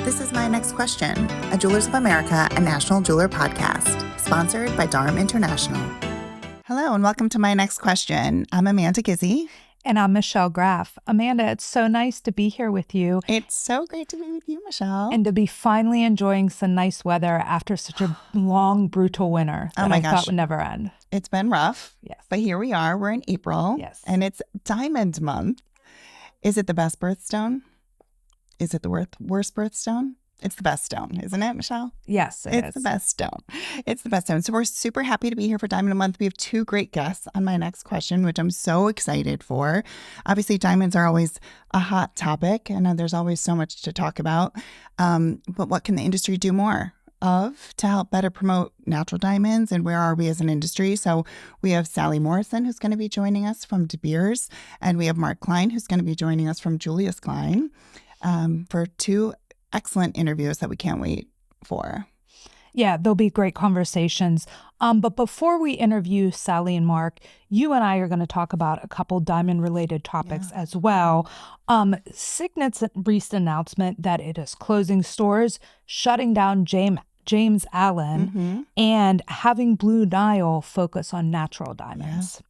This is My Next Question, a Jewelers of America, a National Jeweler podcast, sponsored by Darm International. Hello and welcome to My Next Question. I'm Amanda Gizzi. And I'm Michelle Graff. Amanda, it's so nice to be here with you. It's so great to be with you, Michelle. And to be finally enjoying some nice weather after such a long, brutal winter that I thought would never end. It's been rough, yes, but here we are. We're in April, yes, and it's Diamond Month. Is it the best birthstone? Is it the worst birthstone? It's the best stone, isn't it, Michelle? Yes, it's the best stone. It's the best stone. So we're super happy to be here for Diamond Month. We have two great guests on My Next Question, which I'm so excited for. Obviously, diamonds are always a hot topic, and there's always so much to talk about. But what can the industry do more of to help better promote natural diamonds, and where are we as an industry? So we have Sally Morrison, who's going to be joining us from De Beers, and we have Mark Klein, who's going to be joining us from Julius Klein for two excellent interviews that we can't wait for. Yeah, there'll be great conversations. But before we interview Sally and Mark, you and I are going to talk about a couple diamond-related topics as well. Signet's recent announcement that it is closing stores, shutting down James Allen, and having Blue Nile focus on natural diamonds.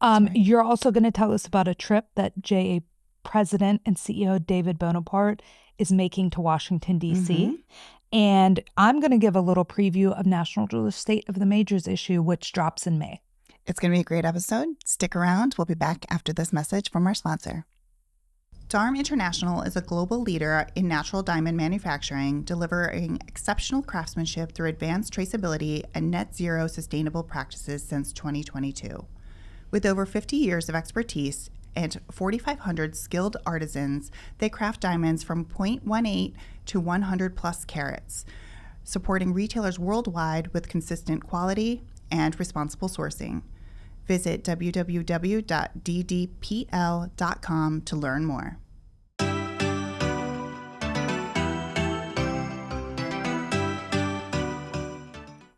Right. You're also going to tell us about a trip that JA President and CEO David Bonaparte is making to Washington, D.C. And I'm going to give a little preview of National Jeweler State of the Majors issue, which drops in May. It's going to be a great episode. Stick around. We'll be back after this message from our sponsor. Darm International is a global leader in natural diamond manufacturing, delivering exceptional craftsmanship through advanced traceability and net zero sustainable practices since 2022. With over 50 years of expertise and 4,500 skilled artisans, they craft diamonds from 0.18 to 100 plus carats, supporting retailers worldwide with consistent quality and responsible sourcing. Visit www.ddpl.com to learn more.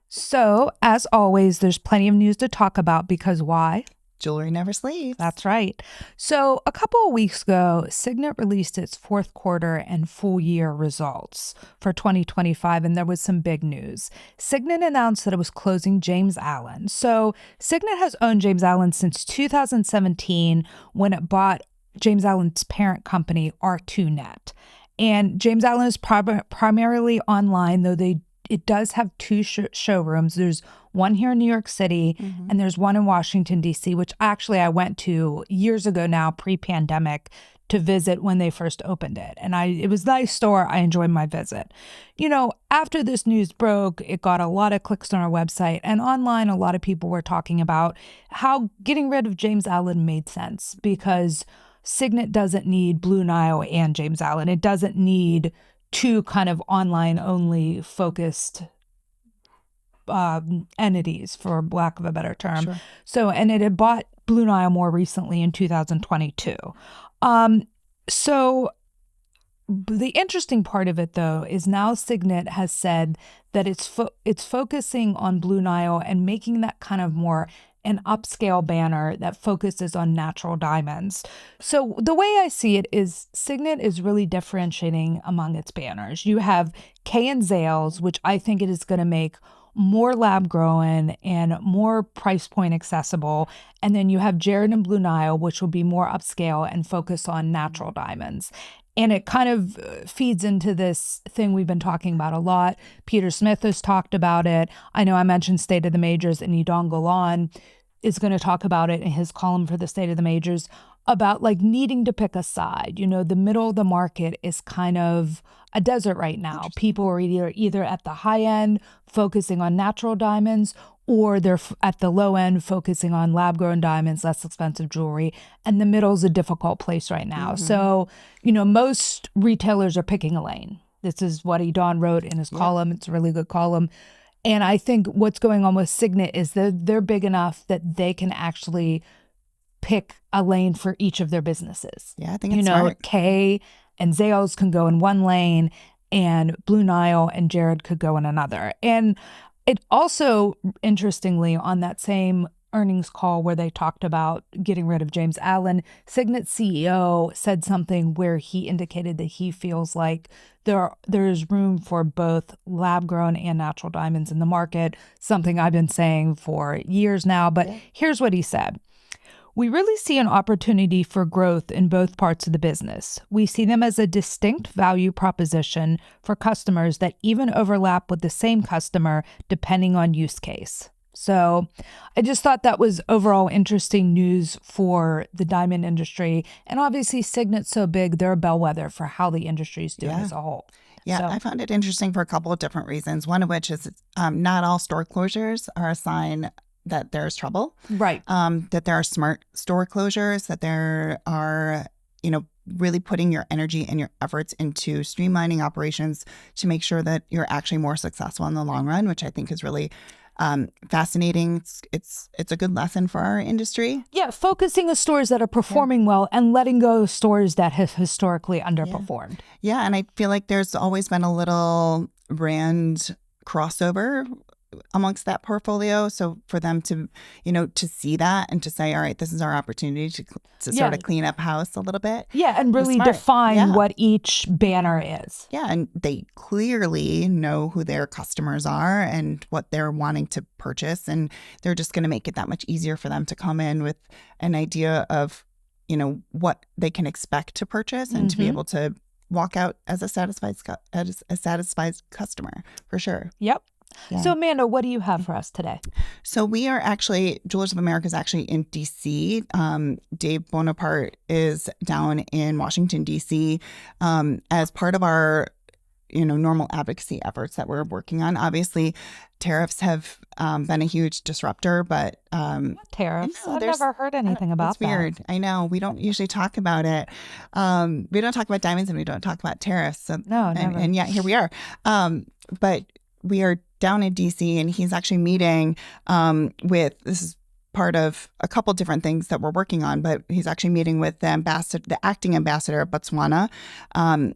So, as always, there's plenty of news to talk about because why? Jewelry never sleeps. That's right. So a couple of weeks ago, Signet released its fourth quarter and full year results for 2025, and there was some big news. Signet announced that it was closing James Allen. So Signet has owned James Allen since 2017 when it bought James Allen's parent company, R2Net. And James Allen is primarily online, though it does have two showrooms. There's one here in New York City, and there's one in Washington, D.C., which actually I went to years ago now, pre-pandemic, to visit when they first opened it. And it was a nice store. I enjoyed my visit. You know, after this news broke, it got a lot of clicks on our website. And online, a lot of people were talking about how getting rid of James Allen made sense because Signet doesn't need Blue Nile and James Allen. It doesn't need two kind of online-only focused entities, for lack of a better term. Sure. So, and it had bought Blue Nile more recently in 2022. So the interesting part of it, though, is now Signet has said that it's focusing on Blue Nile and making that kind of more an upscale banner that focuses on natural diamonds. So the way I see it is Signet is really differentiating among its banners. You have Kay and Zales, which I think it is going to make more lab grown and more price point accessible. And then you have Jared and Blue Nile, which will be more upscale and focus on natural diamonds. And it kind of feeds into this thing we've been talking about a lot. Peter Smith has talked about it. I know I mentioned State of the Majors, and Idon Golan is going to talk about it in his column for the State of the Majors about like needing to pick a side. You know, the middle of the market is kind of a desert right now. People are either at the high end focusing on natural diamonds, or they're at the low end focusing on lab-grown diamonds, less expensive jewelry. And the middle is a difficult place right now. So, you know, most retailers are picking a lane. This is what Idon wrote in his column. It's a really good column. And I think what's going on with Signet is that they're big enough that they can actually pick a lane for each of their businesses. Yeah, I think it's smart. Kay and Zales can go in one lane, and Blue Nile and Jared could go in another. And it also, interestingly, on that same earnings call where they talked about getting rid of James Allen, Signet's CEO said something where he indicated that he feels like there's room for both lab-grown and natural diamonds in the market, something I've been saying for years now. But here's what he said. We really see an opportunity for growth in both parts of the business. We see them as a distinct value proposition for customers that even overlap with the same customer depending on use case. So I just thought that was overall interesting news for the diamond industry. And obviously Signet's so big, they're a bellwether for how the industry is doing as a whole. Yeah, So, I found it interesting for a couple of different reasons. One of which is not all store closures are a sign that there's trouble. right. That there are smart store closures, that there are, really putting your energy and your efforts into streamlining operations to make sure that you're actually more successful in the long run, which I think is really fascinating. It's a good lesson for our industry. Yeah, focusing on stores that are performing well and letting go of stores that have historically underperformed. Yeah, and I feel like there's always been a little brand crossover amongst that portfolio. So for them to, to see that and to say, all right, this is our opportunity to sort of clean up house a little bit. Yeah, and really define what each banner is. Yeah, and they clearly know who their customers are and what they're wanting to purchase. And they're just going to make it that much easier for them to come in with an idea of, what they can expect to purchase and to be able to walk out as a satisfied customer, for sure. Yep. Yeah. So, Amanda, what do you have for us today? So we are actually, Jewelers of America is actually in D.C. Dave Bonaparte is down in Washington, D.C. As part of our, normal advocacy efforts that we're working on. Obviously, tariffs have been a huge disruptor, but what tariffs? I've never heard anything about that. It's weird. I know. We don't usually talk about it. We don't talk about diamonds and we don't talk about tariffs. So, no, never. And yet here we are. But we are down in DC, and he's actually meeting this is part of a couple different things that we're working on, but he's actually meeting with the acting ambassador of Botswana,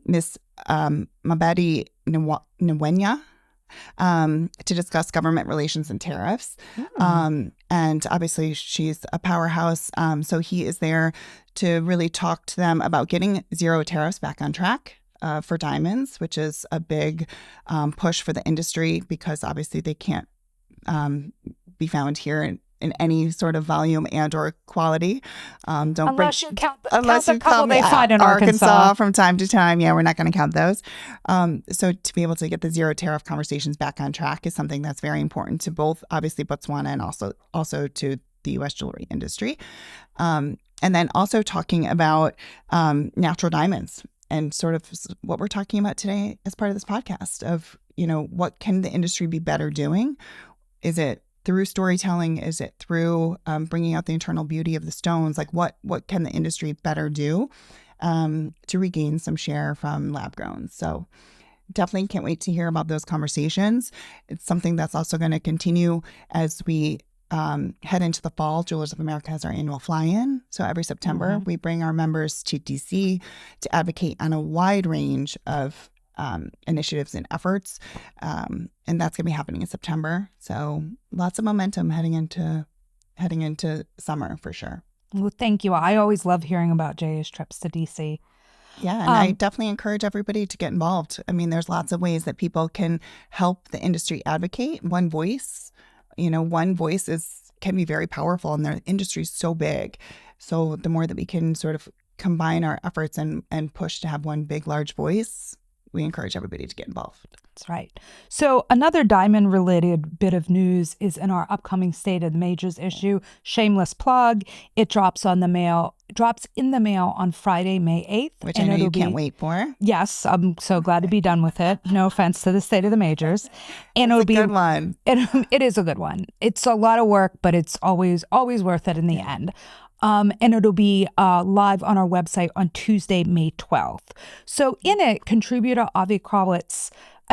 Miss Mabedi Nwenya, to discuss government relations and tariffs. And obviously she's a powerhouse. So he is there to really talk to them about getting zero tariffs back on track. For diamonds, which is a big push for the industry because obviously they can't be found here in any sort of volume and or quality. Unless you count the couple they find in Arkansas from time to time. Yeah, we're not going to count those. So to be able to get the zero tariff conversations back on track is something that's very important to both, obviously, Botswana and also to the U.S. jewelry industry. And then also talking about natural diamonds. And sort of what we're talking about today as part of this podcast of, what can the industry be better doing? Is it through storytelling? Is it through bringing out the internal beauty of the stones? Like what can the industry better do to regain some share from lab grown? So definitely can't wait to hear about those conversations. It's something that's also going to continue as we head into the fall. Jewelers of America has our annual fly-in. So every September, we bring our members to DC to advocate on a wide range of initiatives and efforts. And that's going to be happening in September. So lots of momentum heading into summer for sure. Well, thank you. I always love hearing about Jay's trips to DC. Yeah, and I definitely encourage everybody to get involved. I mean, there's lots of ways that people can help the industry advocate. One voice can be very powerful, and the industry is so big. So the more that we can sort of combine our efforts and push to have one big, large voice, we encourage everybody to get involved. That's right. So another diamond-related bit of news is in our upcoming State of the Majors issue. Shameless plug. It drops in the mail on Friday, May 8th. Which I know you can't wait for. Yes, I'm so glad to be done with it. No offense to the State of the Majors. And it's a good one. It is a good one. It's a lot of work, but it's always worth it in the end. And it'll be live on our website on Tuesday, May 12th. So in it, contributor Avi Krawitz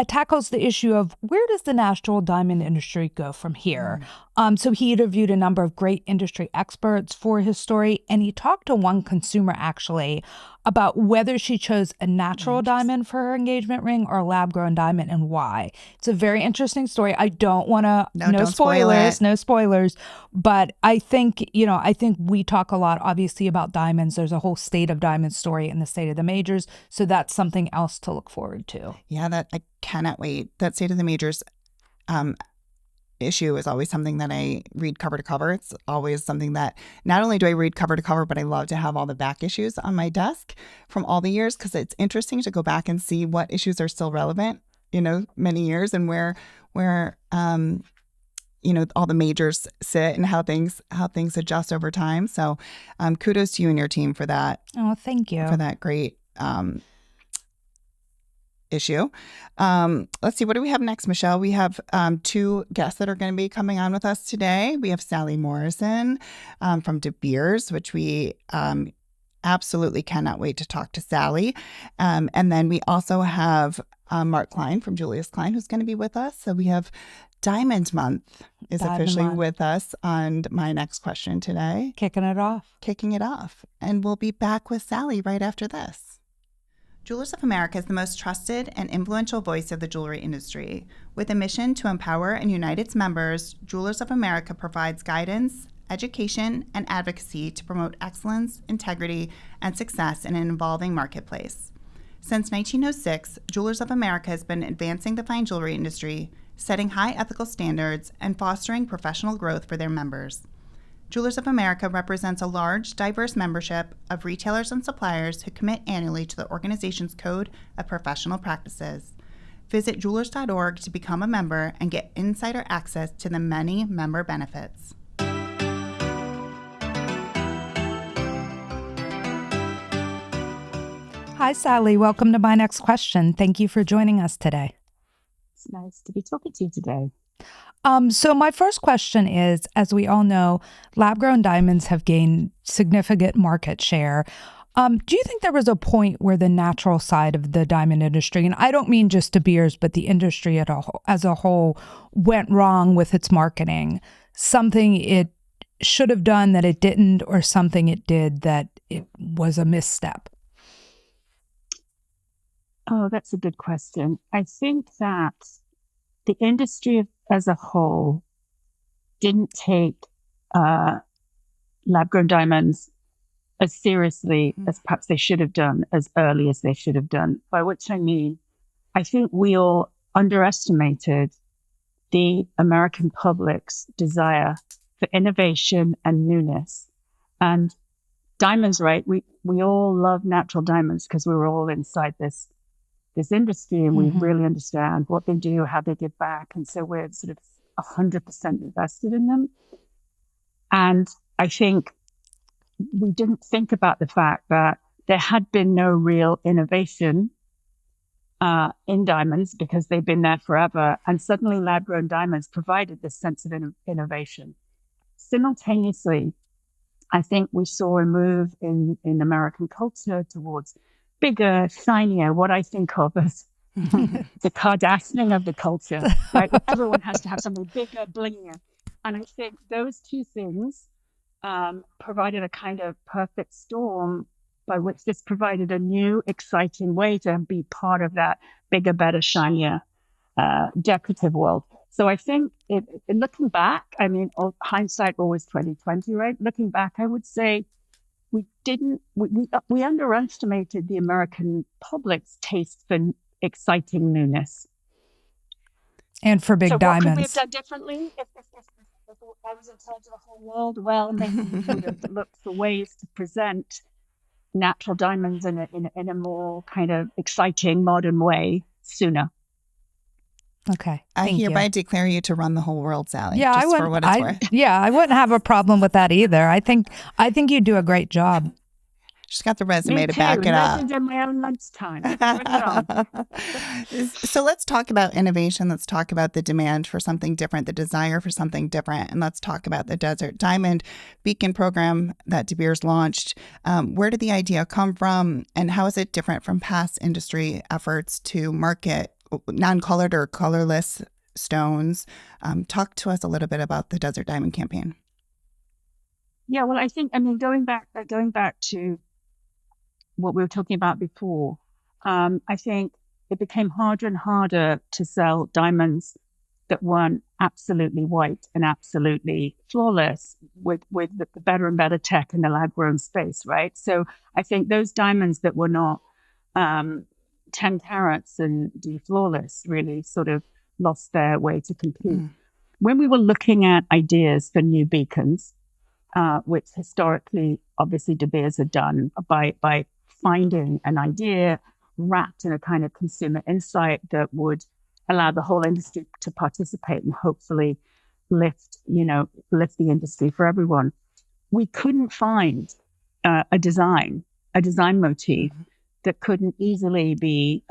tackles the issue of where does the natural diamond industry go from here? So he interviewed a number of great industry experts for his story, and he talked to one consumer actually about whether she chose a natural diamond for her engagement ring or a lab-grown diamond and why. It's a very interesting story. I don't want to, no spoilers, no spoilers, but I think, I think we talk a lot, obviously, about diamonds. There's a whole State of Diamonds story in the State of the Majors, so that's something else to look forward to. Yeah, that I cannot wait. That State of the Majors issue is always something that I read cover to cover. It's always something that not only do I read cover to cover, but I love to have all the back issues on my desk from all the years, because it's interesting to go back and see what issues are still relevant, many years, and where all the majors sit and how things adjust over time. So kudos to you and your team for that. Oh, thank you. For that great issue. Let's see, what do we have next, Michelle? We have two guests that are going to be coming on with us today. We have Sally Morrison from De Beers, which we absolutely cannot wait to talk to Sally. And then we also have Mark Klein from Julius Klein, who's going to be with us. So we have Diamond Month is officially with us on my next question today. Kicking it off. And we'll be back with Sally right after this. Jewelers of America is the most trusted and influential voice of the jewelry industry. With a mission to empower and unite its members, Jewelers of America provides guidance, education, and advocacy to promote excellence, integrity, and success in an evolving marketplace. Since 1906, Jewelers of America has been advancing the fine jewelry industry, setting high ethical standards, and fostering professional growth for their members. Jewelers of America represents a large, diverse membership of retailers and suppliers who commit annually to the organization's code of professional practices. Visit jewelers.org to become a member and get insider access to the many member benefits. Hi, Sally. Welcome to My Next Question. Thank you for joining us today. It's nice to be talking to you today. So my first question is, as we all know, lab-grown diamonds have gained significant market share. Do you think there was a point where the natural side of the diamond industry, and I don't mean just De Beers, but the industry as a whole, went wrong with its marketing? Something it should have done that it didn't, or something it did that it was a misstep? Oh, that's a good question. I think that the industry as a whole didn't take lab-grown diamonds as seriously as perhaps they should have done, as early as they should have done. By which I mean, I think we all underestimated the American public's desire for innovation and newness. And diamonds, right? We all love natural diamonds because we were all inside this industry, and we really understand what they do, how they give back. And so we're sort of 100% invested in them. And I think we didn't think about the fact that there had been no real innovation in diamonds because they've been there forever. And suddenly lab-grown diamonds provided this sense of innovation. Simultaneously, I think we saw a move in American culture towards bigger, shinier, what I think of as the Kardashian-ing of the culture, right? Everyone has to have something bigger, blingier. And I think those two things provided a kind of perfect storm by which this provided a new, exciting way to be part of that bigger, better, shinier, decorative world. So I think in looking back, I mean, hindsight always 20/20, right? Looking back, I would say we underestimated the American public's taste for exciting newness. And for big diamonds. What could we have done differently if I was in charge of the whole world? Well, maybe we would have looked for ways to present natural diamonds in a more kind of exciting, modern way sooner. Okay. I hereby declare you to run the whole world, Sally. Yeah, just for what it's worth. Yeah, I wouldn't have a problem with that either. I think you do a great job. She's got the resume to back it up. In my own lunchtime. So let's talk about innovation. Let's talk about the demand for something different, the desire for something different, and let's talk about the Desert Diamond Beacon program that De Beers launched. Where did the idea come from, and how is it different from past industry efforts to market non-colored or colorless stones. Talk to us a little bit about the Desert Diamond campaign. Yeah, well, going back to what we were talking about before, I think it became harder and harder to sell diamonds that weren't absolutely white and absolutely flawless with the better and better tech in the lab grown space, right? So I think those diamonds that were not 10 carats and flawless really sort of lost their way to compete. When we were looking at ideas for new beacons, which historically, obviously, De Beers had done by finding an idea wrapped in a kind of consumer insight that would allow the whole industry to participate and hopefully lift the industry for everyone. We couldn't find a design motif that couldn't easily be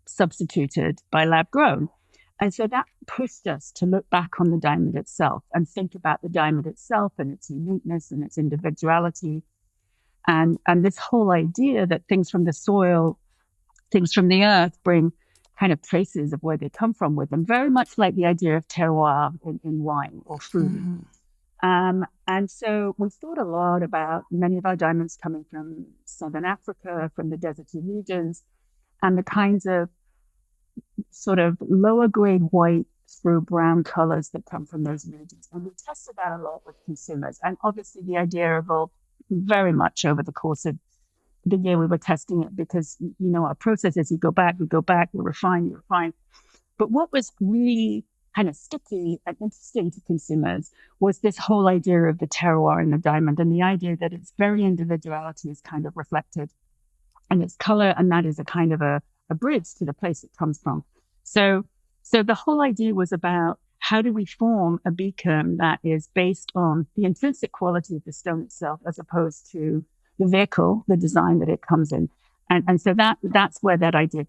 substituted by lab grown. And so that pushed us to look back on the diamond itself and think about the diamond itself and its uniqueness and its individuality. And this whole idea that things from the soil, things from the earth bring kind of traces of where they come from with them, very much like the idea of terroir in wine or food. And so we thought a lot about many of our diamonds coming from Southern Africa, from the deserty regions, and the kinds of sort of lower grade white through brown colors that come from those regions. And we tested that a lot with consumers. And obviously the idea evolved very much over the course of the year we were testing it, because, our process is you go back, you refine. But what was really kind of sticky and interesting to consumers was this whole idea of the terroir in the diamond, and the idea that its very individuality is kind of reflected in its color, and that is a kind of a bridge to the place it comes from. So the whole idea was about how do we form a beacon that is based on the intrinsic quality of the stone itself, as opposed to the vehicle, the design that it comes in. And so that's where that idea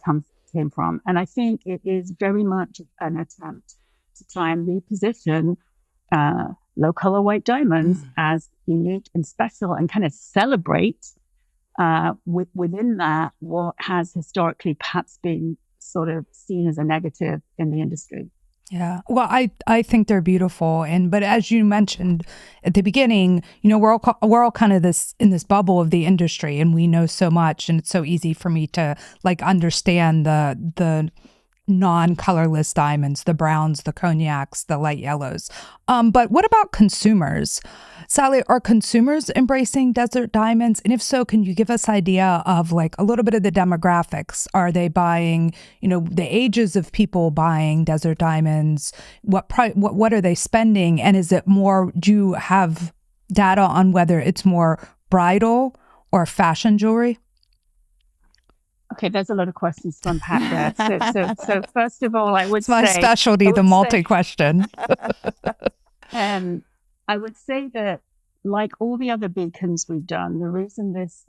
came from. And I think it is very much an attempt to try and reposition low color white diamonds as unique and special, and kind of celebrate within that what has historically perhaps been sort of seen as a negative in the industry. Yeah. Well, I think they're beautiful. But as you mentioned at the beginning, we're all kind of in this bubble of the industry, and we know so much, and it's so easy for me to understand the non-colorless diamonds, the browns, the cognacs, the light yellows. But what about consumers? Sally, are consumers embracing desert diamonds? And if so, can you give us idea of a little bit of the demographics? Are they buying, the ages of people buying desert diamonds? What are they spending? And is it more, do you have data on whether it's more bridal or fashion jewelry? Okay, there's a lot of questions to unpack there. So first of all, I would say... It's my specialty, the multi-question. I would say that, like all the other beacons we've done, the reason this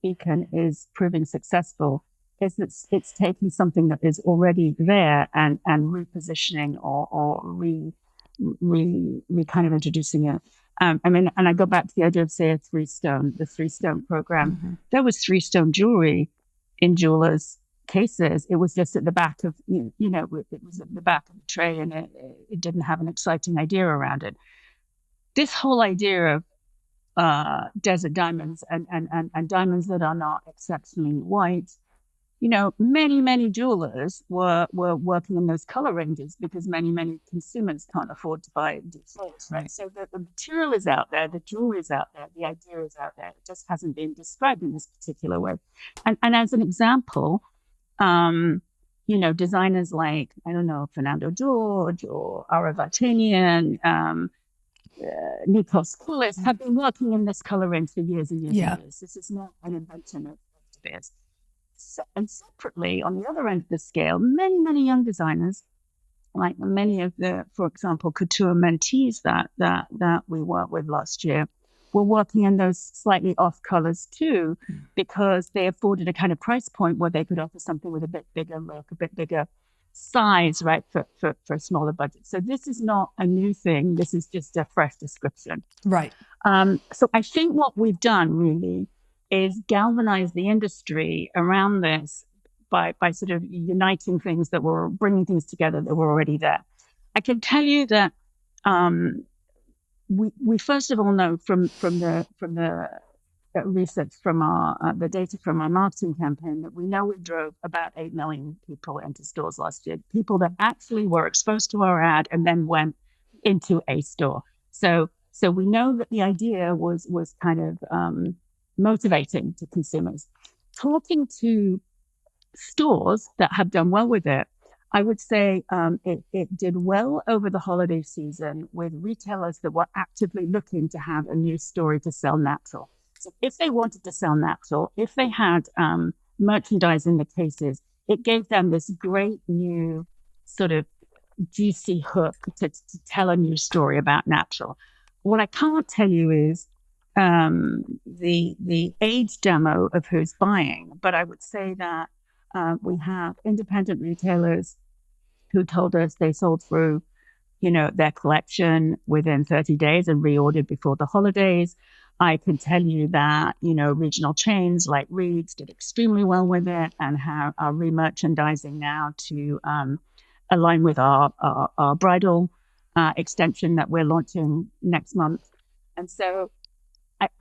beacon is proving successful is that it's taking something that is already there and repositioning or kind of introducing it. And I go back to the idea of, say, the 3-stone program. There was 3-stone jewelry in jewelers' cases. It was just at the back of, it was at the back of the tray, and it didn't have an exciting idea around it. This whole idea of desert diamonds and diamonds that are not exceptionally white, many jewelers were working in those color ranges because many consumers can't afford to buy deep flames, right? So the material is out there, the jewelry is out there, the idea is out there. It just hasn't been described in this particular way. And as an example, designers like, Fernando George or Ara Vartanian, Nikos Koulis have been working in this color range for years and years and years. This is not an invention of De Beers. And separately, on the other end of the scale, many young designers, like many of the, for example, couture mentees that we worked with last year, were working in those slightly off colors too, because they afforded a kind of price point where they could offer something with a bit bigger look, a bit bigger size, right, for a smaller budget. So this is not a new thing. This is just a fresh description. Right. So I think what we've done really is galvanize the industry around this by sort of uniting things that were bringing things together that were already there. I can tell you that we first of all know from the research from our the data from our marketing campaign that we know we drove about 8 million people into stores last year, people that actually were exposed to our ad and then went into a store. So we know that the idea was kind of motivating to consumers. Talking to stores that have done well with it, I would say it did well over the holiday season with retailers that were actively looking to have a new story to sell natural. So if they wanted to sell natural, if they had merchandise in the cases, it gave them this great new sort of juicy hook to tell a new story about natural. What I can't tell you is the age demo of who's buying, but I would say that we have independent retailers who told us they sold through, their collection within 30 days and reordered before the holidays. I can tell you that, regional chains like Reed's did extremely well with it and are re-merchandising now to align with our bridal extension that we're launching next month. And so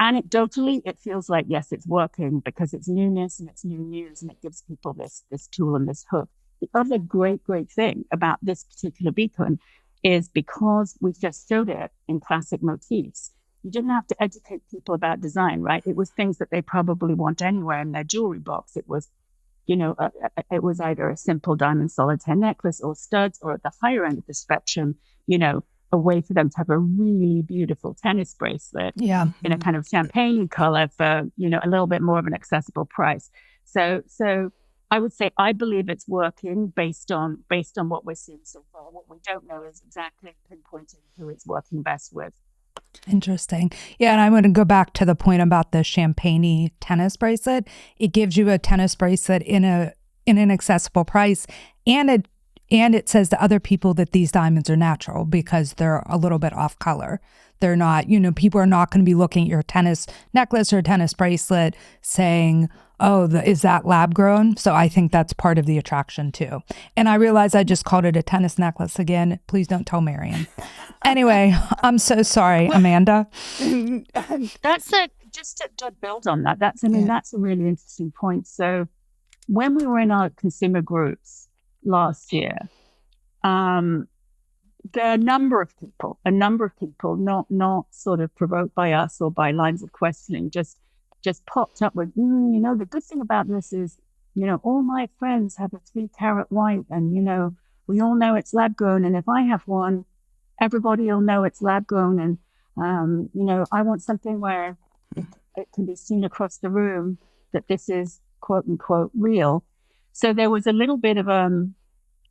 anecdotally, it feels like, yes, it's working because it's newness and it's new news and it gives people this tool and this hook. The other great thing about this particular beacon is because we just showed it in classic motifs, you didn't have to educate people about design, right? It was things that they probably want anywhere in their jewelry box. It was, it was either a simple diamond solitaire necklace or studs, or at the higher end of the spectrum, a way for them to have a really beautiful tennis bracelet in a kind of champagne color for, a little bit more of an accessible price. So I would say I believe it's working based on what we're seeing so far. What we don't know is exactly pinpointing who it's working best with. Interesting. Yeah, and I'm going to go back to the point about the champagne tennis bracelet. It gives you a tennis bracelet in an accessible price, and it says to other people that these diamonds are natural because they're a little bit off color. They're not, people are not going to be looking at your tennis necklace or tennis bracelet saying, oh, is that lab grown? So I think that's part of the attraction too. And I realize I just called it a tennis necklace again. Please don't tell Marion. Anyway, I'm so sorry, Amanda. That's just to build on that. That's a really interesting point. So when we were in our consumer groups last year, there are a number of people, not sort of provoked by us or by lines of questioning, just popped up with, the good thing about this is, all my friends have a 3-carat white and, we all know it's lab grown. And if I have one, everybody will know it's lab grown. And, I want something where it can be seen across the room that this is quote unquote real. So there was a little bit of a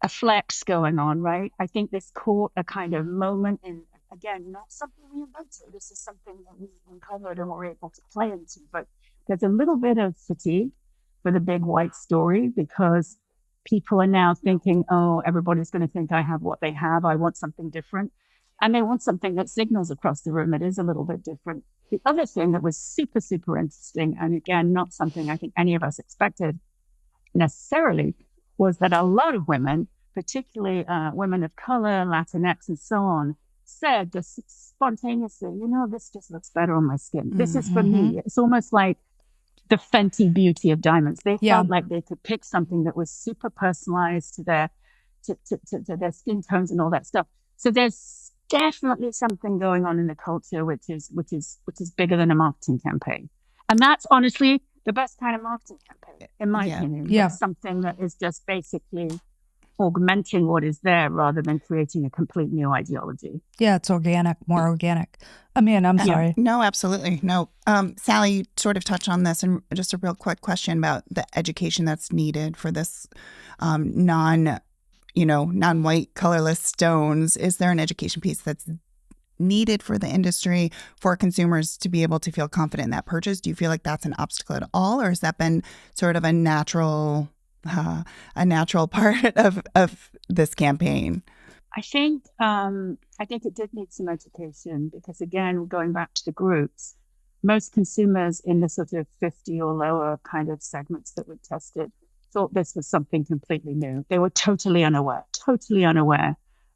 flex going on, right? I think this caught a kind of moment in, again, not something we invented. This is something that we uncovered and were able to play into. But there's a little bit of fatigue for the big white story because people are now thinking, oh, everybody's going to think I have what they have. I want something different. And they want something that signals across the room that is a little bit different. The other thing that was super, super interesting, and again, not something I think any of us expected necessarily, was that a lot of women, particularly women of color, Latinx, and so on, said this spontaneously, this just looks better on my skin. This is for me. It's almost like the Fenty beauty of diamonds. They felt like they could pick something that was super personalized to their to their skin tones and all that stuff. So there's definitely something going on in the culture which is bigger than a marketing campaign. And that's honestly the best kind of marketing campaign, in my opinion. Yeah. It's something that is just basically augmenting what is there rather than creating a complete new ideology. Yeah, it's organic, more organic. Amanda, I'm sorry. No, absolutely. No. Sally, you sort of touched on this, and just a real quick question about the education that's needed for this non-white colorless stones. Is there an education piece that's needed for the industry for consumers to be able to feel confident in that purchase? Do you feel like that's an obstacle at all, or has that been sort of a natural part of this campaign? I think it did need some education because, again, going back to the groups, most consumers in the sort of 50 or lower kind of segments that we tested thought this was something completely new. They were totally unaware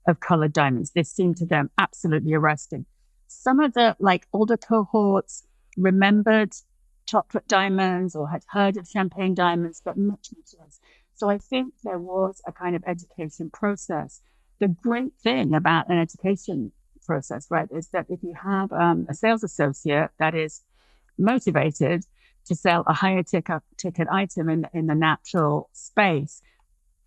of colored diamonds. This seemed to them absolutely arresting. Some of the like older cohorts remembered chocolate diamonds or had heard of champagne diamonds, but much less. So I think there was a kind of education process. The great thing about an education process, right, is that if you have a sales associate that is motivated to sell a higher ticket item in the natural space,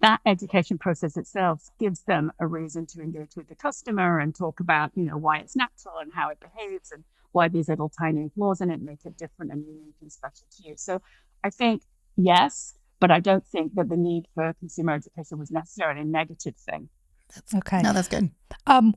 that education process itself gives them a reason to engage with the customer and talk about, why it's natural and how it behaves and why these little tiny flaws in it make it different and unique and special to you. So I think, yes, but I don't think that the need for consumer education was necessarily a negative thing. Okay. No, that's good.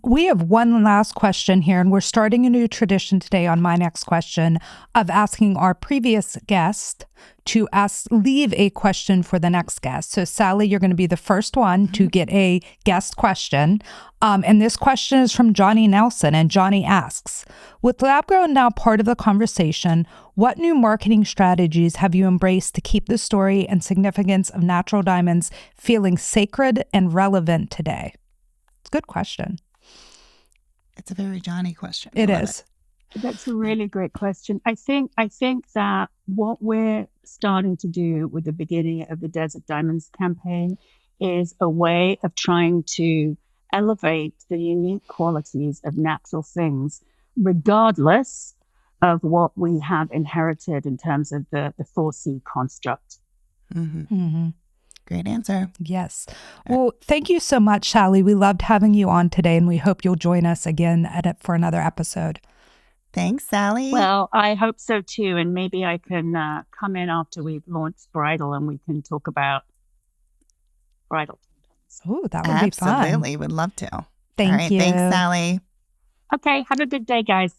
We have one last question here, and we're starting a new tradition today on My Next Question of asking our previous guest to leave a question for the next guest. So, Sally, you're going to be the first one to get a guest question. And this question is from Johnny Nelson, and Johnny asks, with lab-grown now part of the conversation, what new marketing strategies have you embraced to keep the story and significance of natural diamonds feeling sacred and relevant today? It's a good question. It's a very Johnny question. It is. That's a really great question. I think that what we're starting to do with the beginning of the Desert Diamonds campaign is a way of trying to elevate the unique qualities of natural things, regardless of what we have inherited in terms of the 4C construct. Mm-hmm. Mm-hmm. Great answer. Yes. Well, thank you so much, Sally. We loved having you on today, and we hope you'll join us again for another episode. Thanks, Sally. Well, I hope so too. And maybe I can come in after we've launched Bridal and we can talk about bridal. Oh, that would be fun. Absolutely. Would love to. Thank All right. you. Thanks, Sally. Okay. Have a good day, guys.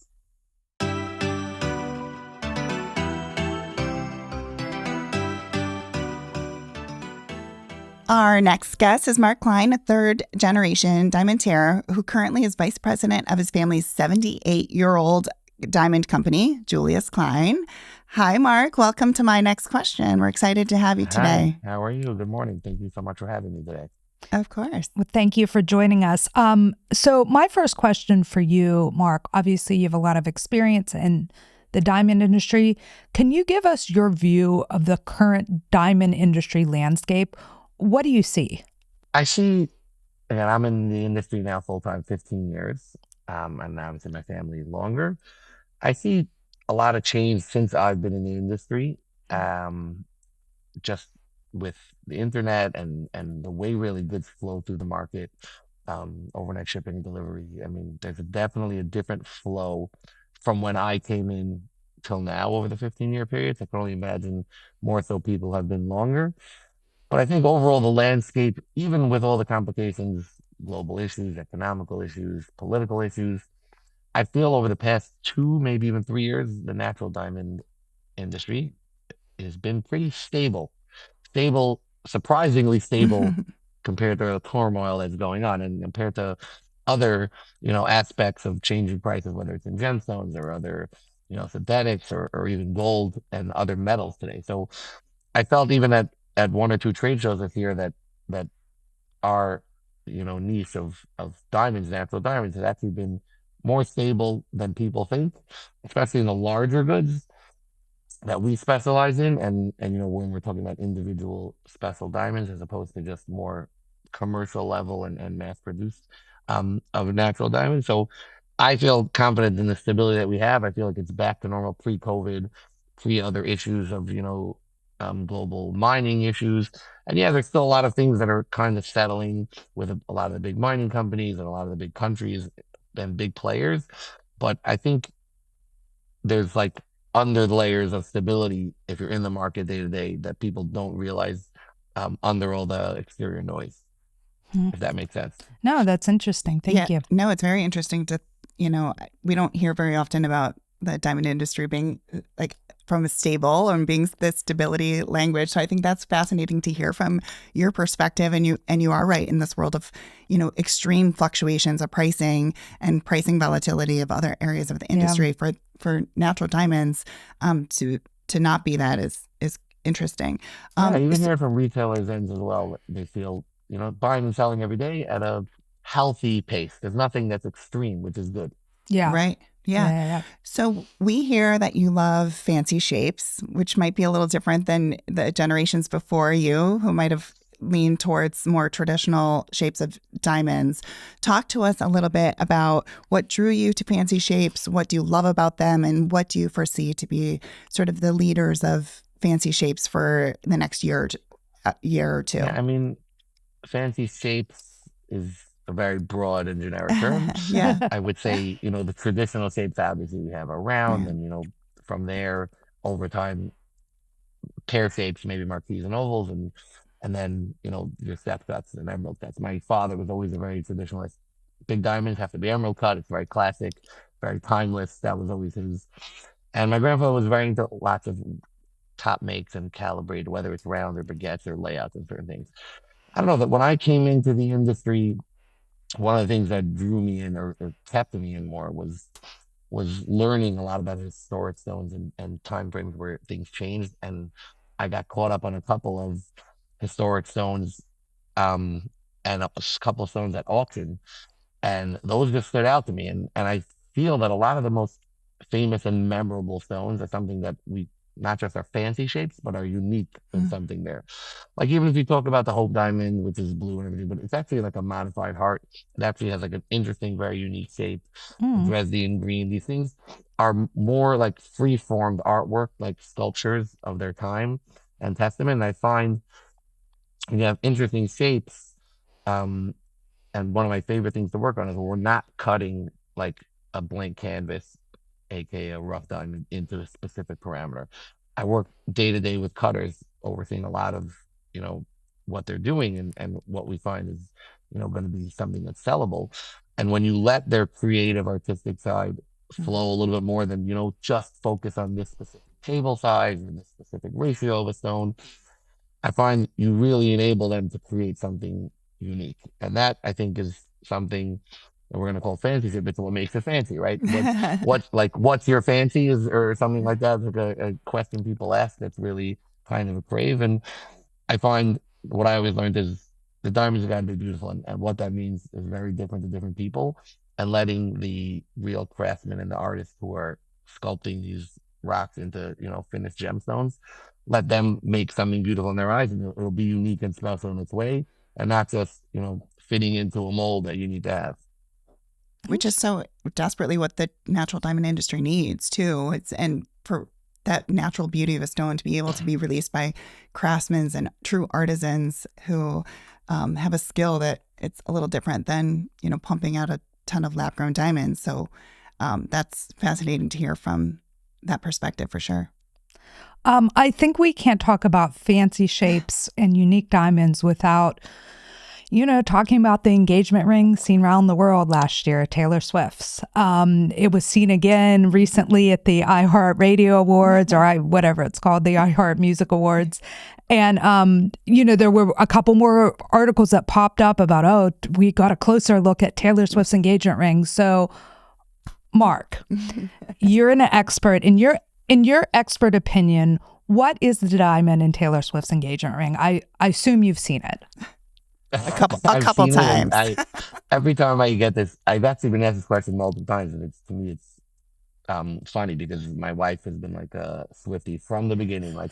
Our next guest is Mark Klein, a third-generation diamantaire who currently is vice president of his family's 78-year-old diamond company, Julius Klein. Hi, Mark. Welcome to My Next Question. We're excited to have you today. Hi, how are you? Good morning. Thank you so much for having me today. Of course. Well, thank you for joining us. So my first question for you, Mark, obviously you have a lot of experience in the diamond industry. Can you give us your view of the current diamond industry landscape? What do you see? I see, and I'm in the industry now full-time 15 years, and obviously my family longer. I see a lot of change since I've been in the industry, just with the internet and the way really goods flow through the market, overnight shipping, delivery. I mean, there's definitely a different flow from when I came in till now over the 15-year period. I can only imagine more so people have been longer. But I think overall the landscape, even with all the complications, global issues, economical issues, political issues, I feel over the past 2, maybe even 3 years, the natural diamond industry has been pretty stable. Stable, surprisingly stable compared to the turmoil that's going on and compared to other, aspects of changing prices, whether it's in gemstones or other, synthetics or even gold and other metals today. So I felt even at 1 or 2 trade shows this year that our niche of diamonds, natural diamonds, has actually been more stable than people think, especially in the larger goods that we specialize in, and when we're talking about individual special diamonds as opposed to just more commercial level and mass produced of natural diamonds. So I feel confident in the stability that we have. I feel like it's back to normal pre-COVID, pre other issues of global mining issues. And yeah, there's still a lot of things that are kind of settling with a lot of the big mining companies and a lot of the big countries and big players. But I think there's like under layers of stability if you're in the market day to day that people don't realize under all the exterior noise, if that makes sense. No, that's interesting. Thank you. No, it's very interesting to, we don't hear very often about the diamond industry being like from a stable and being this stability language. So I think that's fascinating to hear from your perspective. And you are right in this world of, extreme fluctuations of pricing and pricing volatility of other areas of the industry for natural diamonds, to not be that is interesting. Yeah, even hear from retailers ends as well. They feel, buying and selling every day at a healthy pace. There's nothing that's extreme, which is good. Yeah. Right. Yeah. So we hear that you love fancy shapes, which might be a little different than the generations before you who might have leaned towards more traditional shapes of diamonds. Talk to us a little bit about what drew you to fancy shapes, what do you love about them, and what do you foresee to be sort of the leaders of fancy shapes for the next year or two? Yeah, I mean, fancy shapes is a very broad and generic term. Yeah. I would say, the traditional shapes obviously we have around, Yeah. and from there over time, pear shapes, maybe marquise and ovals, and then your step cuts and emerald cuts. My father was always a very traditionalist. Big diamonds have to be emerald cut. It's very classic, very timeless. That was always his. And my grandfather was very into lots of top makes and calibrated, whether it's round or baguettes or layouts and certain things. I don't know that when I came into the industry, one of the things that drew me in or kept me in more was learning a lot about historic stones and time frames where things changed. And I got caught up on a couple of historic stones, um, and a couple of stones at auction, and those just stood out to me. And I feel that a lot of the most famous and memorable stones are something that we not just are fancy shapes, but are unique in something there. Like even if you talk about the Hope Diamond, which is blue and everything, but it's actually like a modified heart. It actually has like an interesting, very unique shape. Dresden green. These things are more like free-formed artwork, like sculptures of their time and testament. And I find when you have interesting shapes, um, and one of my favorite things to work on is when we're not cutting like a blank canvas, aka a rough diamond, into a specific parameter. I work day to day with cutters, overseeing a lot of you know what they're doing, and what we find is going to be something that's sellable. And when you let their creative artistic side flow a little bit more than just focus on this specific table size or this specific ratio of a stone, I find you really enable them to create something unique. And that I think is something that we're gonna call fancy ship. It's what makes it fancy, right? What's your fancy is or something like that. It's like a question people ask that's really kind of a crave. And I find what I always learned is the diamonds got to be beautiful, and what that means is very different to different people. And letting the real craftsmen and the artists who are sculpting these rocks into finished gemstones, let them make something beautiful in their eyes, and it'll be unique and special in its way, and not just fitting into a mold that you need to have. Which is so desperately what the natural diamond industry needs too. And for that natural beauty of a stone to be able to be released by craftsmen and true artisans who have a skill that it's a little different than pumping out a ton of lab grown diamonds. So that's fascinating to hear from that perspective for sure. I think we can't talk about fancy shapes and unique diamonds without talking about the engagement ring seen around the world last year, Taylor Swift's. It was seen again recently at the iHeart Radio Awards, or whatever it's called, the iHeart Music Awards. And, there were a couple more articles that popped up about, we got a closer look at Taylor Swift's engagement ring. So, Mark, you're an expert. In your expert opinion, what is the diamond in Taylor Swift's engagement ring? I assume you've seen it. A couple times. Every time I get this, I've actually been asked this question multiple times, and to me it's funny because my wife has been like a Swiftie from the beginning, like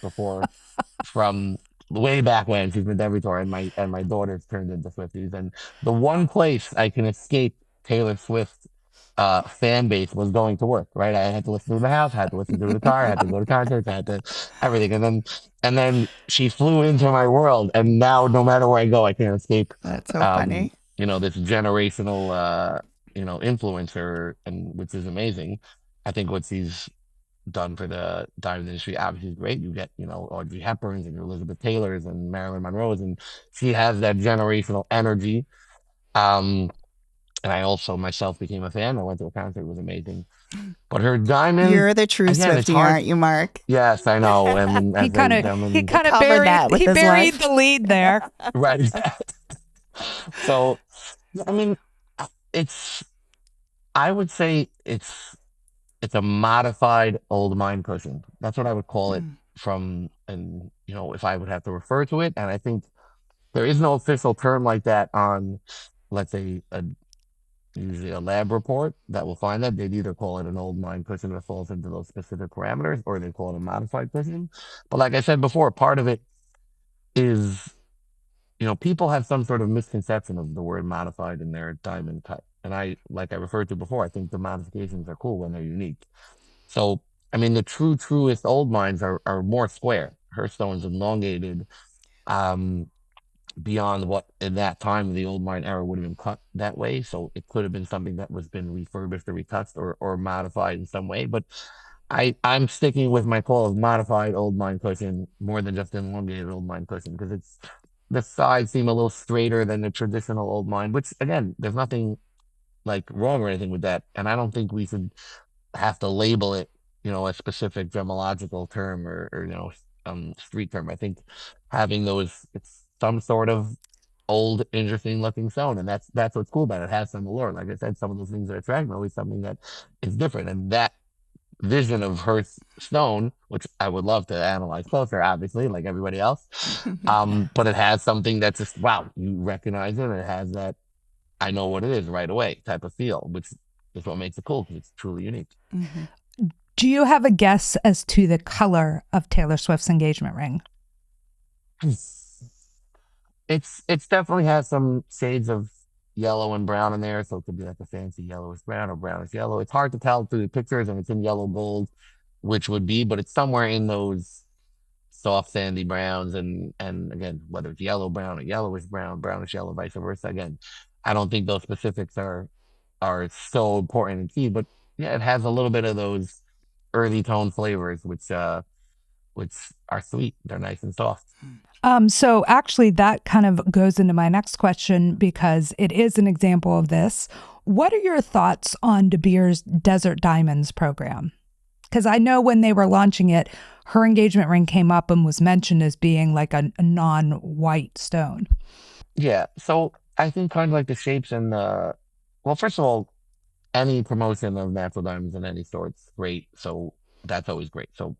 from way back when. She's been to every tour, and my daughter's turned into Swifties. And the one place I can escape Taylor Swift fan base was going to work. Right, I had to listen to the house, I had to listen to the car, I had to go to concerts, I had to everything, and then she flew into my world, and now no matter where I go, I can't escape. That's so funny. This generational, influencer, and which is amazing. I think what she's done for the diamond industry obviously is great. You get, Audrey Hepburns and your Elizabeth Taylors and Marilyn Monroe's, and she has that generational energy. And I also myself became a fan. I went to a concert; it was amazing. But her diamond, You're the true Swiftie, aren't you, Mark? Yes, I know. And he kind of buried the lead there. Right. So, I mean, I would say it's a modified old mine cushion. That's what I would call it if I would have to refer to it. And I think there is no official term like that on let's say, usually a lab report that will find that, they'd either call it an old mine cushion that falls into those specific parameters, or they call it a modified cushion. But like I said before, part of it is, people have some sort of misconception of the word modified in their diamond cut. And like I referred to before, I think the modifications are cool when they're unique. So, I mean, the truest old mines are more square. Her stone's elongated, um, beyond what in that time the old mine era would have been cut that way. So it could have been something that was been refurbished or retouched or modified in some way. But I'm sticking with my call of modified old mine cushion more than just an elongated old mine cushion, because it's the sides seem a little straighter than the traditional old mine, which again, there's nothing like wrong or anything with that. And I don't think we should have to label it, a specific gemological term or street term. I think having those, it's some sort of old, interesting looking stone, and that's what's cool about it. It has some allure. Like I said, some of those things that attract me always something that is different, and that vision of her stone, which I would love to analyze closer, obviously, like everybody else. But it has something that's just wow, you recognize it, and it has that I know what it is right away type of feel, which is what makes it cool because it's truly unique. Do you have a guess as to the color of Taylor Swift's engagement ring? It's definitely has some shades of yellow and brown in there, so it could be like a fancy yellowish brown or brownish yellow. It's hard to tell through the pictures, and it's in yellow gold, which would be, but it's somewhere in those soft sandy browns, and again, whether it's yellow brown or yellowish brown, brownish yellow, vice versa. Again, I don't think those specifics are so important and key, but yeah, it has a little bit of those early tone flavors, which are sweet. They're nice and soft. So actually that kind of goes into my next question because it is an example of this. What are your thoughts on De Beers Desert Diamonds program? Because I know when they were launching it, her engagement ring came up and was mentioned as being like a non-white stone. Yeah, so I think kind of like the shapes and well, first of all, any promotion of natural diamonds in any sort's great. So that's always great. So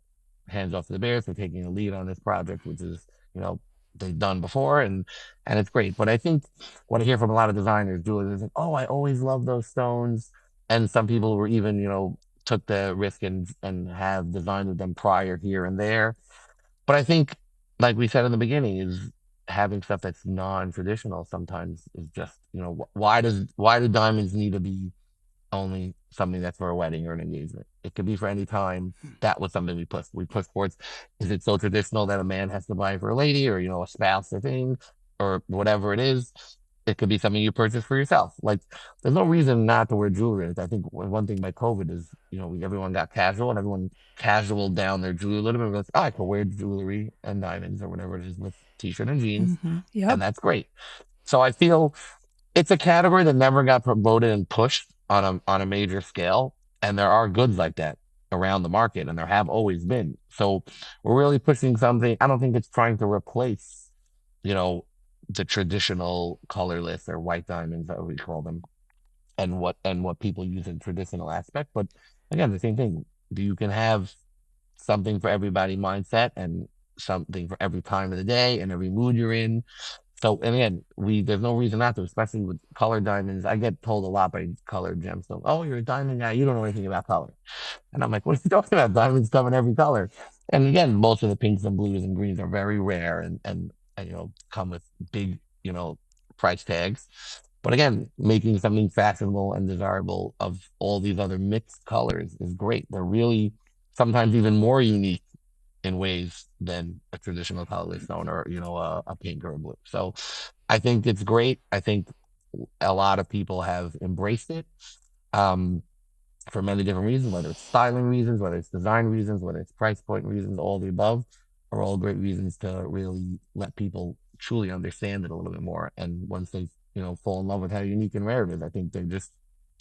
hands off to the Bears for taking a lead on this project, which is, you know, they've done before, and it's great. But I think what I hear from a lot of designers, Julius, is like, oh, I always love those stones. And some people were even, took the risk and have designed with them prior here and there. But I think, like we said in the beginning, is having stuff that's non-traditional sometimes is just, why do diamonds need to be only something that's for a wedding or an engagement? It could be for any time. That was something we push towards. Is it so traditional that a man has to buy for a lady, or a spouse or thing, or whatever it is? It could be something you purchase for yourself. Like, there's no reason not to wear jewelry. I think one thing by COVID is, everyone got casual, and everyone casual down their jewelry a little bit. Like, oh, I could wear jewelry and diamonds or whatever it is with t-shirt and jeans, Yep. and that's great. So I feel it's a category that never got promoted and pushed on a major scale, and there are goods like that around the market, and there have always been. So we're really pushing something. I don't think it's trying to replace, you know, the traditional colorless or white diamonds that we call them, and what people use in traditional aspect. But again, the same thing. You can have something for everybody mindset and something for every time of the day and every mood you're in. So, and again, there's no reason not to, especially with colored diamonds. I get told a lot by colored gemstones, "Oh, you're a diamond guy. You don't know anything about color." And I'm like, "What are you talking about? Diamonds come in every color." And again, most of the pinks and blues and greens are very rare and come with big price tags. But again, making something fashionable and desirable of all these other mixed colors is great. They're really sometimes even more unique in ways than a traditional colorless stone or a pink or a blue. So I think it's great. I think a lot of people have embraced it, um, for many different reasons, whether it's styling reasons, whether it's design reasons, whether it's price point reasons. All the above are all great reasons to really let people truly understand it a little bit more. And once they fall in love with how unique and rare it is, I think it's